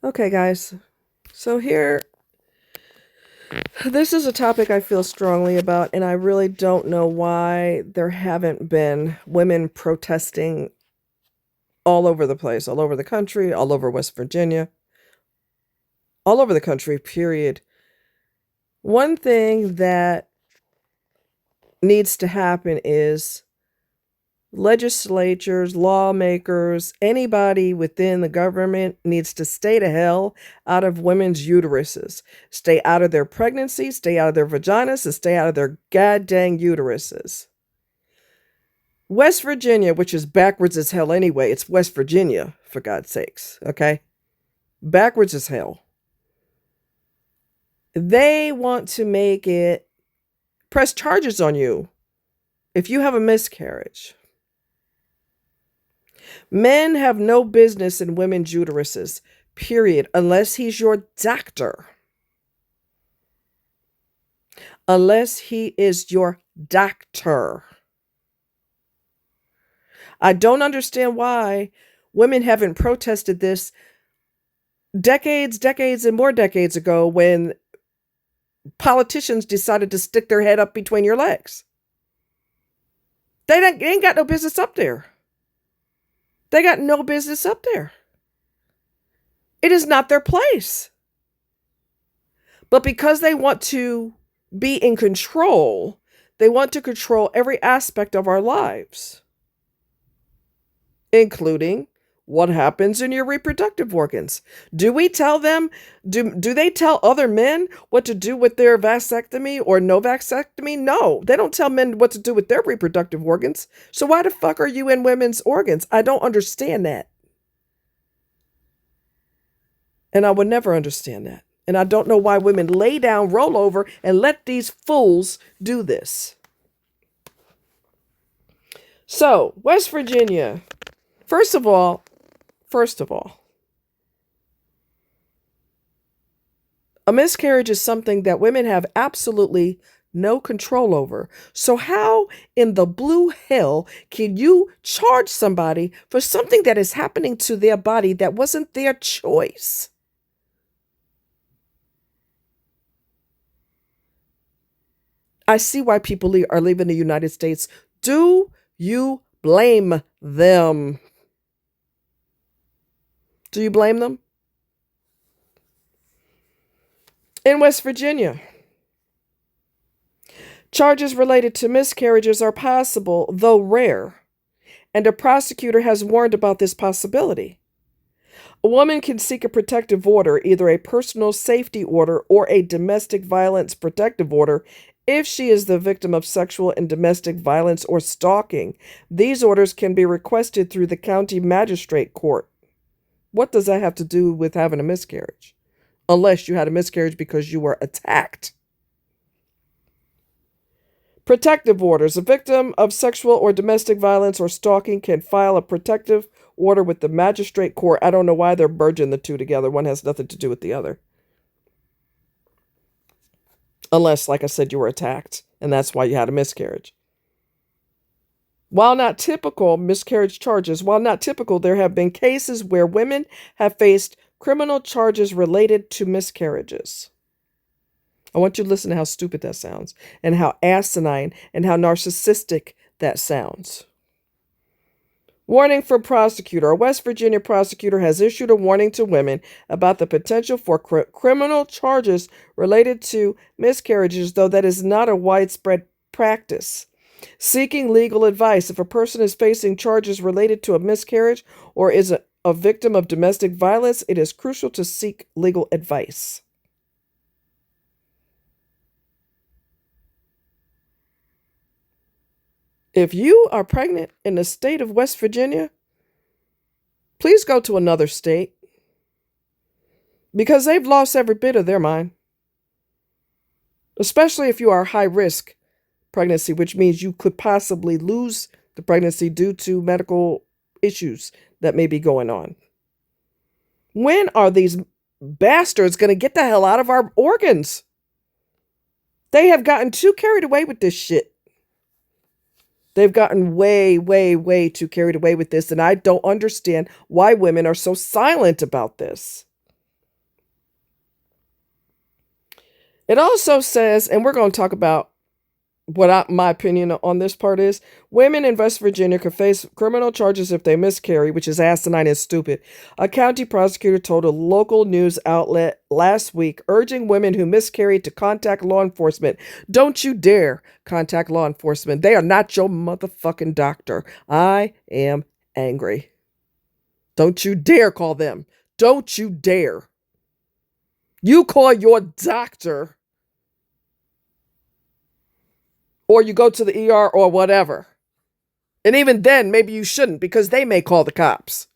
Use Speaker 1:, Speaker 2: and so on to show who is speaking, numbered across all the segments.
Speaker 1: Okay, guys. So this is a topic I feel strongly about, and I really don't know why there haven't been women protesting all over the place, all over the country, all over West Virginia, all over the country, period. One thing that needs to happen is legislatures, lawmakers, anybody within the government needs to stay the hell out of women's uteruses. Stay out of their pregnancies, stay out of their vaginas, and stay out of their goddamn uteruses. West Virginia, which is backwards as hell anyway, it's West Virginia, for God's sakes, okay? Backwards as hell. They want to make it press charges on you if you have a miscarriage. Men have no business in women's uteruses, period, unless he's your doctor. Unless he is your doctor. I don't understand why women haven't protested this decades, and more decades ago when politicians decided to stick their head up between your legs. They ain't got no business up there. They got no business up there. It is not their place. But because they want to be in control, they want to control every aspect of our lives, including what happens in your reproductive organs. Do we tell them, do they tell other men what to do with their vasectomy or no vasectomy? No, they don't tell men what to do with their reproductive organs. So why the fuck are you in women's organs? I don't understand that. And I would never understand that. And I don't know why women lay down, roll over, and let these fools do this. So, West Virginia, first of all, a miscarriage is something that women have absolutely no control over. So how in the blue hell can you charge somebody for something that is happening to their body that wasn't their choice? I see why people are leaving the United States. Do you blame them? Do you blame them? In West Virginia, charges related to miscarriages are possible, though rare, and a prosecutor has warned about this possibility. A woman can seek a protective order, either a personal safety order or a domestic violence protective order, if she is the victim of sexual and domestic violence or stalking. These orders can be requested through the county magistrate court. What does that have to do with having a miscarriage? Unless you had a miscarriage because you were attacked. Protective orders. A victim of sexual or domestic violence or stalking can file a protective order with the magistrate court. I don't know why they're merging the two together. One has nothing to do with the other. Unless, like I said, you were attacked, and that's why you had a miscarriage. While not typical, there have been cases where women have faced criminal charges related to miscarriages. I want you to listen to how stupid that sounds, and how asinine and how narcissistic that sounds. Warning from prosecutor. A West Virginia prosecutor has issued a warning to women about the potential for criminal charges related to miscarriages, though that is not a widespread practice. Seeking legal advice. If a person is facing charges related to a miscarriage or is a victim of domestic violence, it is crucial to seek legal advice. If you are pregnant in the state of West Virginia, please go to another state, because they've lost every bit of their mind. Especially if you are high risk pregnancy, which means you could possibly lose the pregnancy due to medical issues that may be going on. When are these bastards going to get the hell out of our organs? They have gotten too carried away with this shit. They've gotten way, way, way too carried away with this, and I don't understand why women are so silent about this. It also says, and we're going to talk about my opinion on this part is, women in West Virginia could face criminal charges if they miscarry, which is asinine and stupid. A county prosecutor told a local news outlet last week, urging women who miscarried to contact law enforcement. Don't you dare contact law enforcement. They are not your motherfucking doctor. I am angry. Don't you dare call them. Don't you dare. You call your doctor, or you go to the ER or whatever. And even then, maybe you shouldn't, because they may call the cops.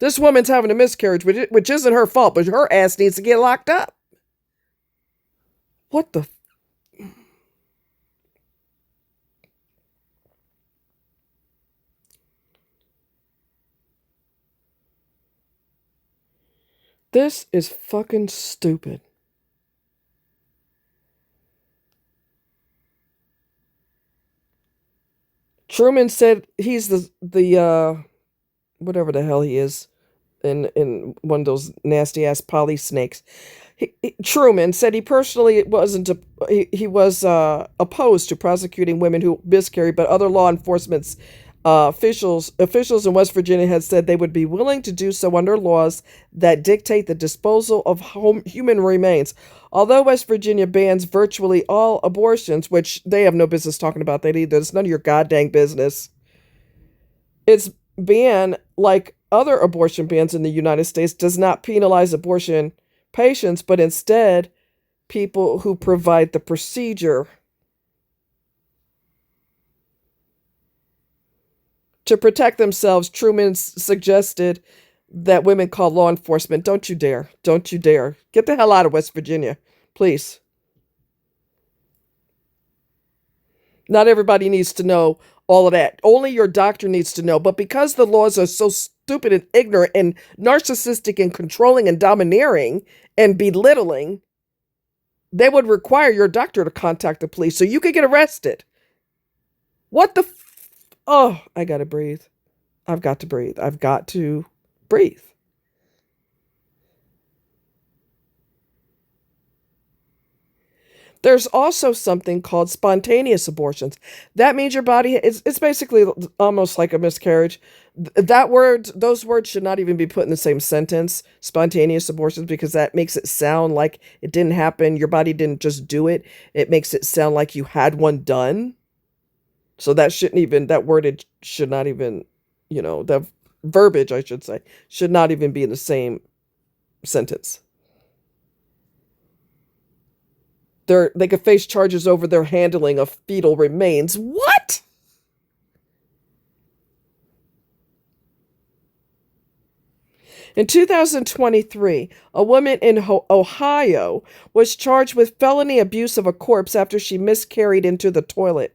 Speaker 1: This woman's having a miscarriage, which isn't her fault, but her ass needs to get locked up. What the? This is fucking stupid. Truman said he's the whatever the hell he is in one of those nasty ass polysnakes. Truman said he personally wasn't he was opposed to prosecuting women who miscarry, but other law enforcement officials in West Virginia had said they would be willing to do so under laws that dictate the disposal of human remains. Although West Virginia bans virtually all abortions, which they have no business talking about that either. It's none of your goddamn business. Its ban, like other abortion bans in the United States, does not penalize abortion patients, but instead people who provide the procedure. To protect themselves, Truman suggested that women call law enforcement. Don't you dare. Don't you dare. Get the hell out of West Virginia, please. Not everybody needs to know all of that. Only your doctor needs to know. But because the laws are so stupid and ignorant and narcissistic and controlling and domineering and belittling, they would require your doctor to contact the police so you could get arrested. What the oh, I gotta breathe. I've got to breathe. I've got to breathe. There's also something called spontaneous abortions. That means your body, it's basically almost like a miscarriage. Those words should not even be put in the same sentence, spontaneous abortions, because that makes it sound like it didn't happen. Your body didn't just do it. It makes it sound like you had one done. So that wordage should not even, the verbiage, I should say, should not even be in the same sentence. They could face charges over their handling of fetal remains. What? In 2023, a woman in Ohio was charged with felony abuse of a corpse after she miscarried into the toilet.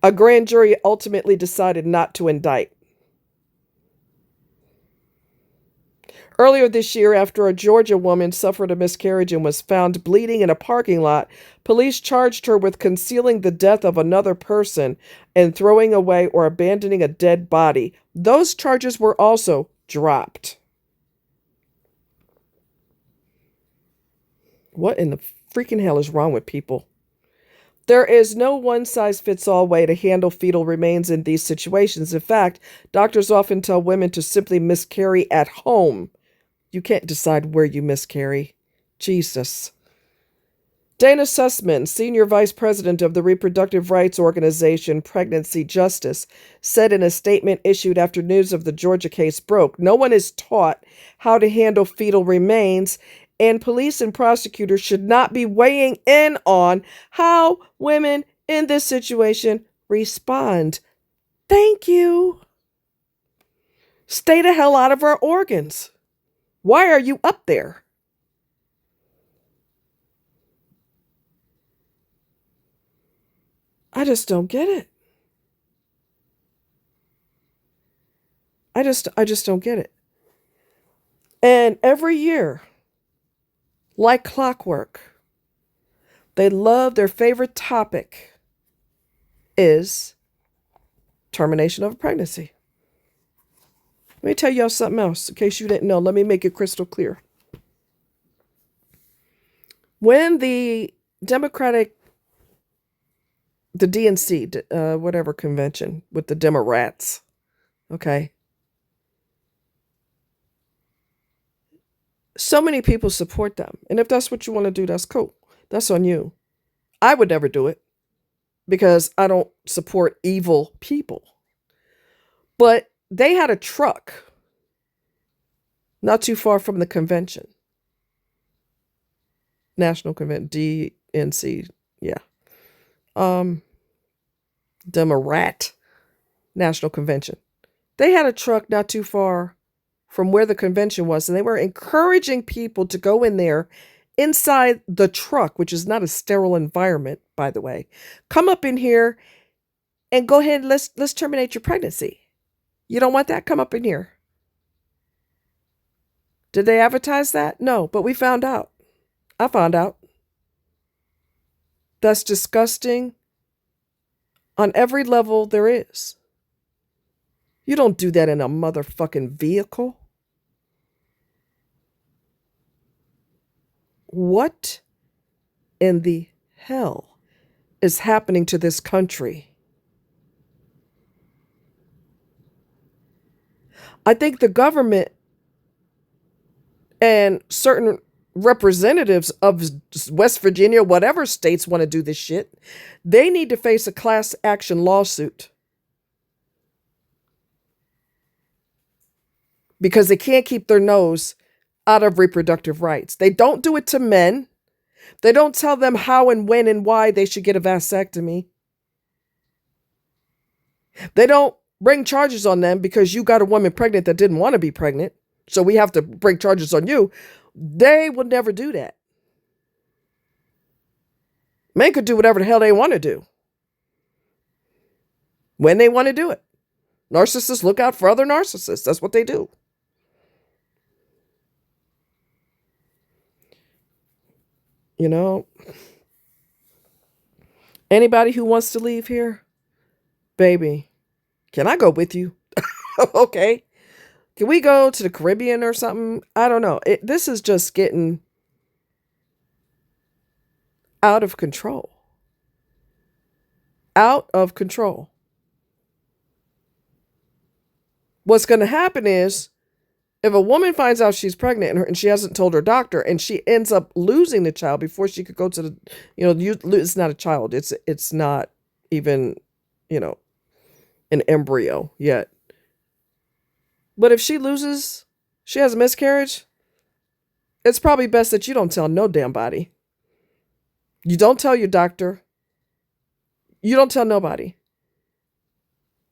Speaker 1: A grand jury ultimately decided not to indict. Earlier this year, after a Georgia woman suffered a miscarriage and was found bleeding in a parking lot, police charged her with concealing the death of another person and throwing away or abandoning a dead body. Those charges were also dropped. What in the freaking hell is wrong with people? There is no one-size-fits-all way to handle fetal remains in these situations. In fact, doctors often tell women to simply miscarry at home. You can't decide where you miscarry. Jesus. Dana Sussman, senior vice president of the reproductive rights organization Pregnancy Justice, said in a statement issued after news of the Georgia case broke, "No one is taught how to handle fetal remains, and police and prosecutors should not be weighing in on how women in this situation respond." Thank you. Stay the hell out of our organs. Why are you up there? I just don't get it. I just don't get it. And every year, like clockwork, they love their favorite topic is termination of a pregnancy. Let me tell y'all something else, in case you didn't know. Let me make it crystal clear. When the Democratic, the DNC, whatever convention with the Democrats, okay, so many people support them. And if that's what you want to do, that's cool. That's on you. I would never do it because I don't support evil people. But they had a truck not too far from the convention. National Convention, DNC, yeah. Democrat National Convention. They had a truck not too far from where the convention was, and they were encouraging people to go in there inside the truck, which is not a sterile environment, by the way. Come up in here and go ahead, let's terminate your pregnancy. You don't want that? Come up in here. Did they advertise that? No, but we found out. I found out. That's disgusting on every level there is. You don't do that in a motherfucking vehicle. What in the hell is happening to this country? I think the government and certain representatives of West Virginia, whatever states want to do this shit, they need to face a class action lawsuit. Because they can't keep their nose out of reproductive rights. They don't do it to men. They don't tell them how and when and why they should get a vasectomy. They don't bring charges on them because you got a woman pregnant that didn't want to be pregnant, so we have to bring charges on you. They would never do that. Men could do whatever the hell they want to do when they want to do it. Narcissists look out for other narcissists. That's what they do. You know, anybody who wants to leave here, baby, can I go with you? Okay. Can we go to the Caribbean or something? I don't know. This is just getting out of control. Out of control. What's going to happen is, if a woman finds out she's pregnant and she hasn't told her doctor, and she ends up losing the child before she could go to the, it's not a child. It's not even, an embryo yet. But if she loses, she has a miscarriage, it's probably best that you don't tell no damn body. You don't tell your doctor. You don't tell nobody.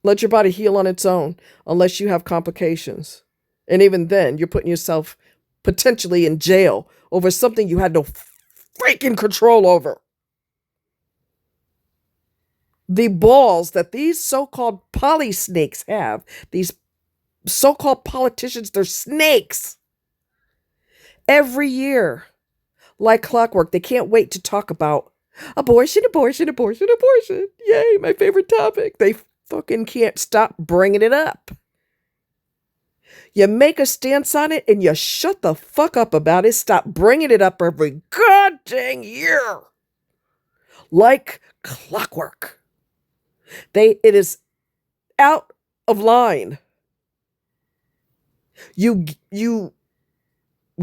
Speaker 1: Let your body heal on its own unless you have complications. And even then, you're putting yourself potentially in jail over something you had no freaking control over. The balls that these so-called polisnakes have, these so-called politicians, they're snakes. Every year, like clockwork, they can't wait to talk about abortion, abortion, abortion, abortion. Yay, my favorite topic. They fucking can't stop bringing it up. You make a stance on it and you shut the fuck up about it. Stop bringing it up every goddamn year. Like clockwork. It is out of line. You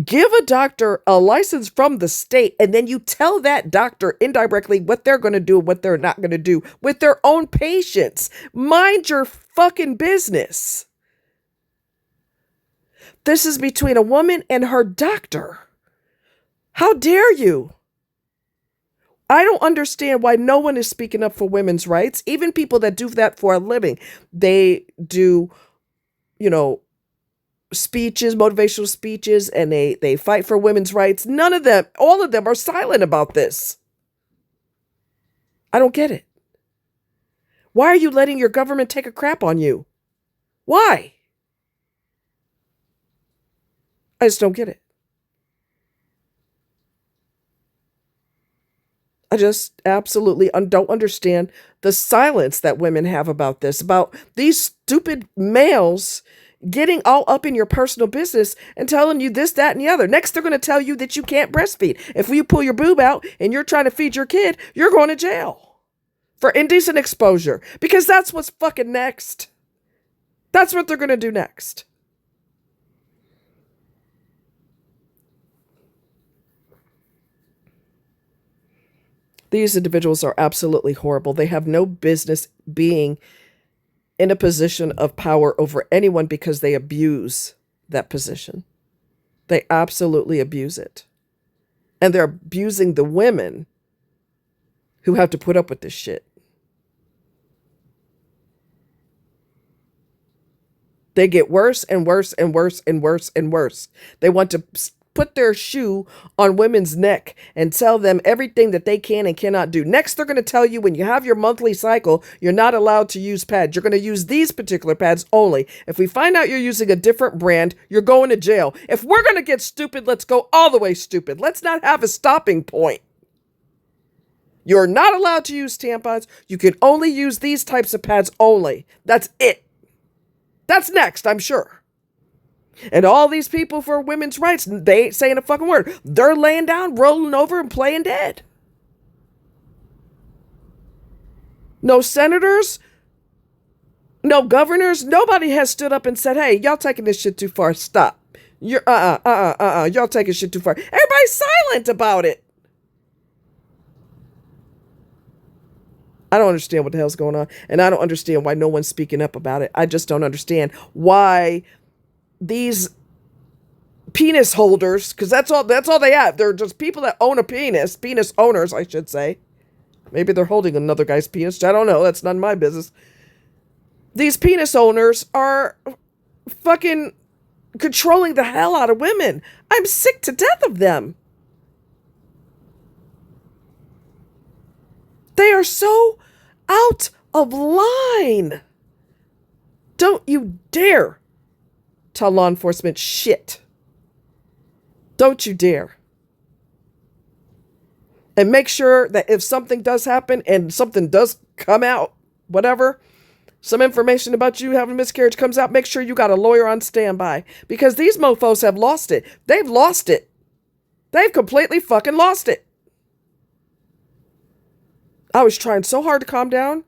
Speaker 1: give a doctor a license from the state, and then you tell that doctor indirectly what they're going to do and what they're not going to do with their own patients. Mind your fucking business. This is between a woman and her doctor. How dare you? I don't understand why no one is speaking up for women's rights. Even people that do that for a living. They do, speeches, motivational speeches, and they fight for women's rights. None of them, all of them are silent about this. I don't get it. Why are you letting your government take a crap on you? Why? I just don't get it. I just absolutely don't understand the silence that women have about this, about these stupid males getting all up in your personal business and telling you this, that, and the other. Next, they're going to tell you that you can't breastfeed. If you pull your boob out and you're trying to feed your kid, you're going to jail for indecent exposure, because that's what's fucking next. That's what they're going to do next. These individuals are absolutely horrible. They have no business being in a position of power over anyone because they abuse that position. They absolutely abuse it. And they're abusing the women who have to put up with this shit. They get worse and worse and worse and worse and worse. They want to put their shoe on women's neck and tell them everything that they can and cannot do. Next, they're going to tell you when you have your monthly cycle, you're not allowed to use pads. You're going to use these particular pads only. If we find out you're using a different brand, you're going to jail. If we're going to get stupid, let's go all the way stupid. Let's not have a stopping point. You're not allowed to use tampons. You can only use these types of pads only. That's it. That's next, I'm sure. And all these people for women's rights, they ain't saying a fucking word. They're laying down, rolling over, and playing dead. No senators, no governors, nobody has stood up and said, hey, y'all taking this shit too far. Stop. You're, y'all taking shit too far. Everybody's silent about it. I don't understand what the hell's going on. And I don't understand why no one's speaking up about it. I just don't understand why these penis holders, because that's all they have. They're just people that own a penis owners, I should say. Maybe they're holding another guy's penis. I don't know. That's none of my business. These penis owners are fucking controlling the hell out of women. I'm sick to death of them. They are so out of line. Don't you dare tell law enforcement shit. Don't you dare. And make sure that if something does happen and something does come out, whatever, some information about you having a miscarriage comes out, make sure you got a lawyer on standby. Because these mofos have lost it. They've lost it. They've completely fucking lost it. I was trying so hard to calm down,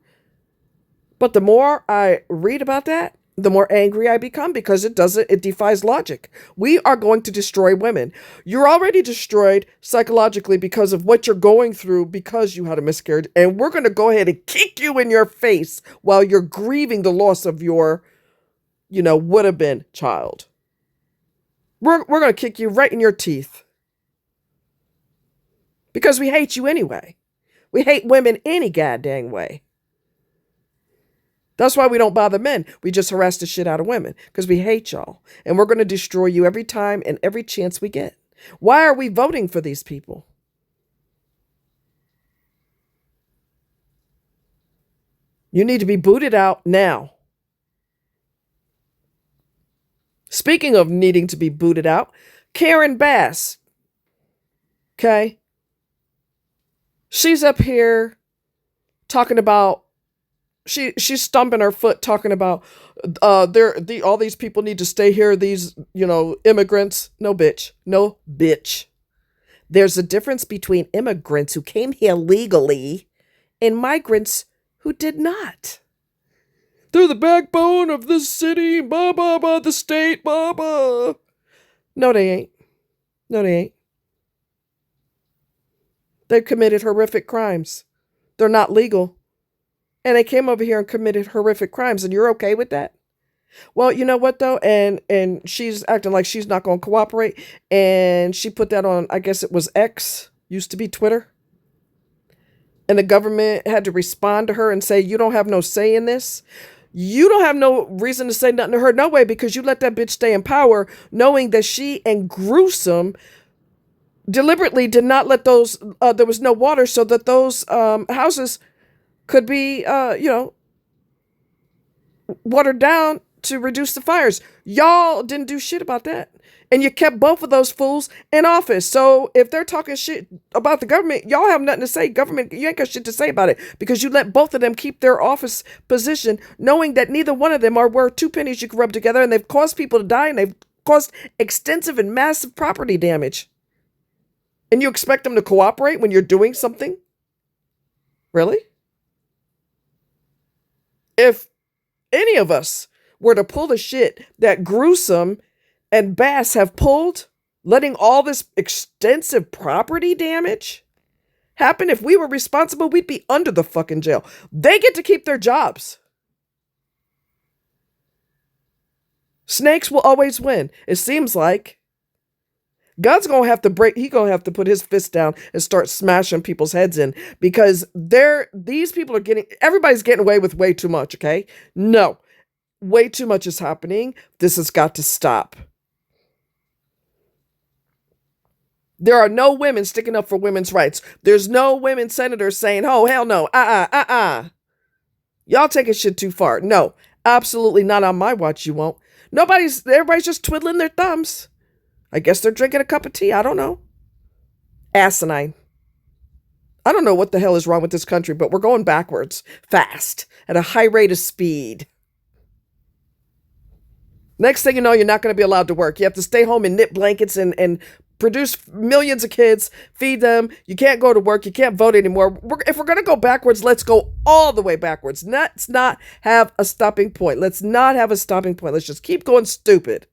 Speaker 1: but the more I read about that, the more angry I become, because it defies logic. We are going to destroy women. You're already destroyed psychologically because of what you're going through because you had a miscarriage, and we're going to go ahead and kick you in your face while you're grieving the loss of your, would have been child. We're going to kick you right in your teeth because we hate you anyway. We hate women any goddamn way. That's why we don't bother men. We just harass the shit out of women because we hate y'all. And we're going to destroy you every time and every chance we get. Why are we voting for these people? You need to be booted out now. Speaking of needing to be booted out, Karen Bass. Okay? She's up here talking about, she's stomping her foot talking about all these people need to stay here, these, immigrants. No, bitch. No, bitch. There's a difference between immigrants who came here legally and migrants who did not. They're the backbone of this city, the state, No, they ain't. No, they ain't. They've committed horrific crimes. They're not legal. And they came over here and committed horrific crimes, and you're okay with that? Well, you know what, though? And she's acting like she's not going to cooperate. And she put that on, I guess it was X, used to be Twitter. And the government had to respond to her and say, you don't have no say in this. You don't have no reason to say nothing to her, no way, because you let that bitch stay in power, knowing that she and Gruesome deliberately did not let those, there was no water so that those houses could be, watered down to reduce the fires. Y'all didn't do shit about that. And you kept both of those fools in office. So if they're talking shit about the government, y'all have nothing to say. Government, you ain't got shit to say about it because you let both of them keep their office position, knowing that neither one of them are worth two pennies you can rub together, and they've caused people to die, and they've caused extensive and massive property damage. And you expect them to cooperate when you're doing something? Really? If any of us were to pull the shit that Gruesome and Bass have pulled, letting all this extensive property damage happen, if we were responsible, we'd be under the fucking jail. They get to keep their jobs. Snakes will always win. It seems like God's gonna have to he's gonna have to put his fist down and start smashing people's heads in, because these people are everybody's getting away with way too much, okay? No. Way too much is happening. This has got to stop. There are no women sticking up for women's rights. There's no women senators saying, oh, hell no. Y'all taking shit too far. No, absolutely not on my watch, you won't. Everybody's just twiddling their thumbs. I guess they're drinking a cup of tea. I don't know. Asinine. I don't know what the hell is wrong with this country, but we're going backwards fast at a high rate of speed. Next thing you know, you're not going to be allowed to work. You have to stay home and knit blankets and produce millions of kids, feed them. You can't go to work. You can't vote anymore. If we're going to go backwards, let's go all the way backwards. Let's not have a stopping point. Let's not have a stopping point. Let's just keep going stupid.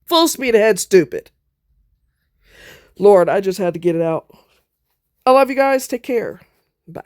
Speaker 1: Full speed ahead, stupid. Lord, I just had to get it out. I love you guys. Take care. Bye.